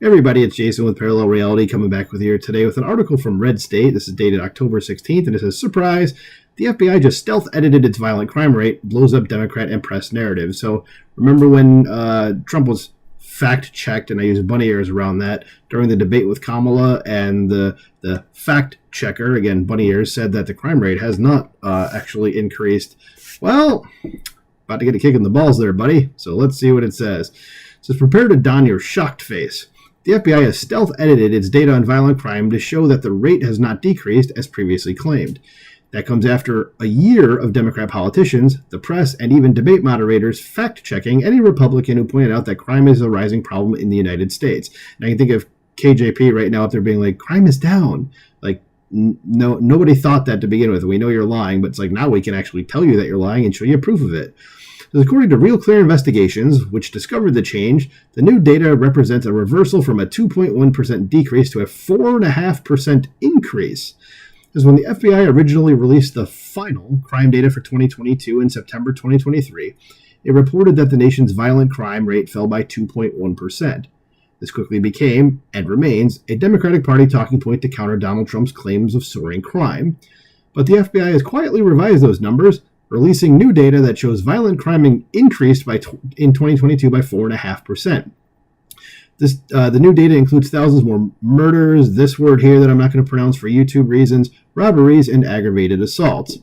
Everybody, it's Jason with Parallel Reality coming back with you today with an article from Red State. This is dated October 16th, and it says, surprise, the FBI just stealth edited its violent crime rate, blows up Democrat and press narrative. So remember when Trump was fact-checked, and I use bunny ears around that, during the debate with Kamala, and the fact-checker, again, bunny ears, said that the crime rate has not actually increased. Well, about to get a kick in the balls there, buddy. So let's see what it says. It says, prepare to don your shocked face. The FBI has stealth edited its data on violent crime to show that the rate has not decreased as previously claimed. That comes after a year of Democrat politicians, the press, and even debate moderators fact-checking any Republican who pointed out that crime is a rising problem in the United States. And I can think of KJP right now up there being like, crime is down. Like, no, nobody thought that to begin with. We know you're lying, but it's like now we can actually tell you that you're lying and show you proof of it. According to Real Clear Investigations, which discovered the change, the new data represents a reversal from a 2.1% decrease to a 4.5% increase. Because when the FBI originally released the final crime data for 2022 in September 2023, it reported that the nation's violent crime rate fell by 2.1%. This quickly became, and remains, a Democratic Party talking point to counter Donald Trump's claims of soaring crime. But the FBI has quietly revised those numbers, releasing new data that shows violent crime increased in 2022 by 4.5%. The new data includes thousands more murders, this word here that I'm not going to pronounce for YouTube reasons, robberies, and aggravated assaults.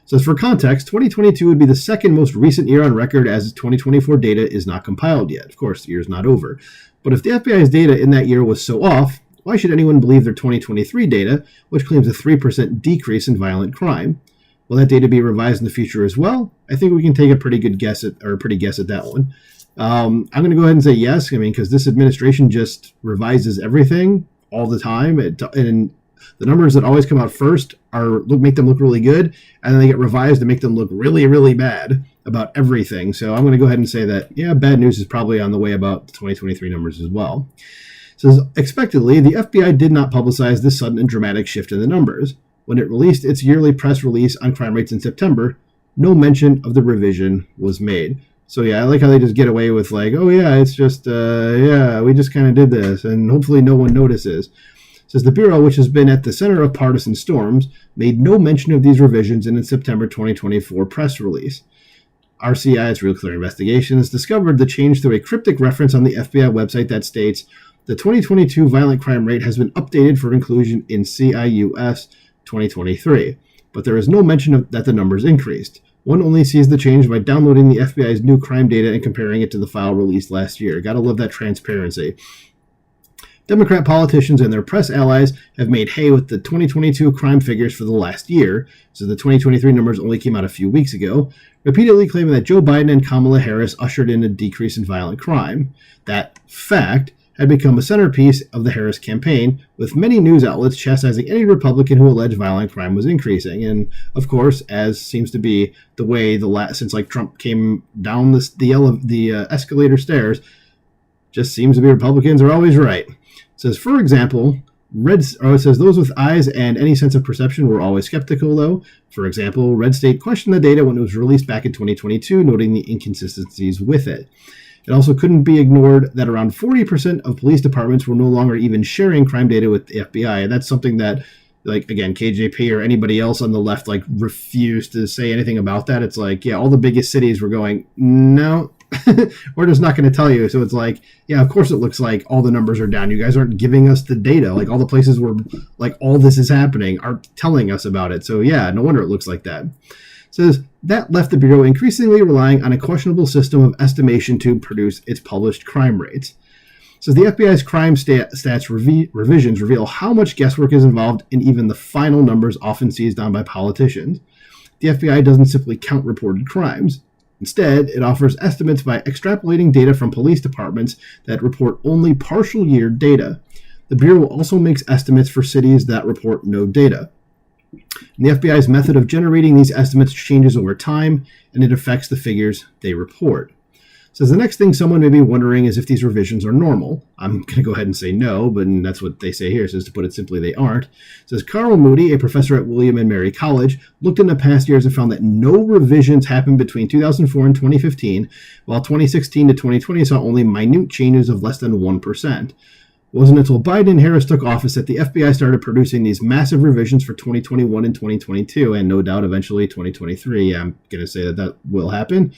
So for context, 2022 would be the second most recent year on record, as 2024 data is not compiled yet. Of course, the year's not over. But if the FBI's data in that year was so off, why should anyone believe their 2023 data, which claims a 3% decrease in violent crime? Will that data be revised in the future as well? I think we can take a pretty guess at that one. I'm going to go ahead and say yes. I mean, because this administration just revises everything all the time, and the numbers that always come out first make them look really good, and then they get revised to make them look really, really bad about everything. So I'm going to go ahead and say that, yeah, bad news is probably on the way about the 2023 numbers as well. So expectedly, the FBI did not publicize this sudden and dramatic shift in the numbers. When it released its yearly press release on crime rates in September, no mention of the revision was made. So yeah, I like how they just get away with like, oh yeah, it's just, we just kind of did this, and hopefully no one notices. It says the Bureau, which has been at the center of partisan storms, made no mention of these revisions in its September 2024 press release. RCI's Real Clear Investigations discovered the change through a cryptic reference on the FBI website that states, the 2022 violent crime rate has been updated for inclusion in CIUS 2023, but there is no mention of that the numbers increased. One only sees the change by downloading the FBI's new crime data and comparing it to the file released last year. Gotta love that transparency. Democrat politicians and their press allies have made hay with the 2022 crime figures for the last year, so the 2023 numbers only came out a few weeks ago, repeatedly claiming that Joe Biden and Kamala Harris ushered in a decrease in violent crime. That fact had become a centerpiece of the Harris campaign, with many news outlets chastising any Republican who alleged violent crime was increasing. And of course, as seems to be the way since like Trump came down the escalator stairs, just seems to be Republicans are always right. It says, for example, it says those with eyes and any sense of perception were always skeptical, though. For example, Red State questioned the data when it was released back in 2022, noting the inconsistencies with it. It also couldn't be ignored that around 40% of police departments were no longer even sharing crime data with the FBI. And that's something that, like, again, KJP or anybody else on the left, like, refused to say anything about that. It's like, yeah, all the biggest cities were going, no, we're just not going to tell you. So it's like, yeah, of course it looks like all the numbers are down. You guys aren't giving us the data. Like, all the places where, like, all this is happening aren't telling us about it. So, yeah, no wonder it looks like that. Says that left the Bureau increasingly relying on a questionable system of estimation to produce its published crime rates. Says the FBI's crime stats revisions reveal how much guesswork is involved in even the final numbers often seized on by politicians. The FBI doesn't simply count reported crimes. Instead, it offers estimates by extrapolating data from police departments that report only partial year data. The Bureau also makes estimates for cities that report no data. And the FBI's method of generating these estimates changes over time, and it affects the figures they report. So the next thing someone may be wondering is if these revisions are normal. I'm going to go ahead and say no, but that's what they say here. It says, to put it simply, they aren't. It says Carl Moody, a professor at William & Mary College, looked in the past years and found that no revisions happened between 2004 and 2015, while 2016 to 2020 saw only minute changes of less than 1%. Wasn't until Biden and Harris took office that the FBI started producing these massive revisions for 2021 and 2022, and no doubt eventually 2023. I'm going to say that will happen,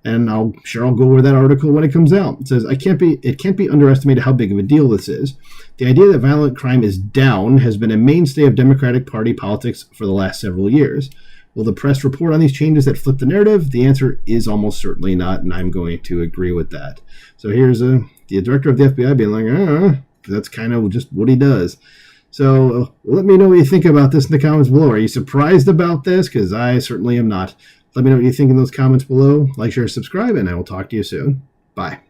and I'll go over that article when it comes out. It says, it can't be underestimated how big of a deal this is. The idea that violent crime is down has been a mainstay of Democratic Party politics for the last several years. Will the press report on these changes that flip the narrative? The answer is almost certainly not, and I'm going to agree with that. So here's the director of the FBI being like, that's kind of just what he does. So let me know what you think about this in the comments below. Are you surprised about this? Because I certainly am not. Let me know what you think in those comments below. Like, share, subscribe, and I will talk to you soon. Bye.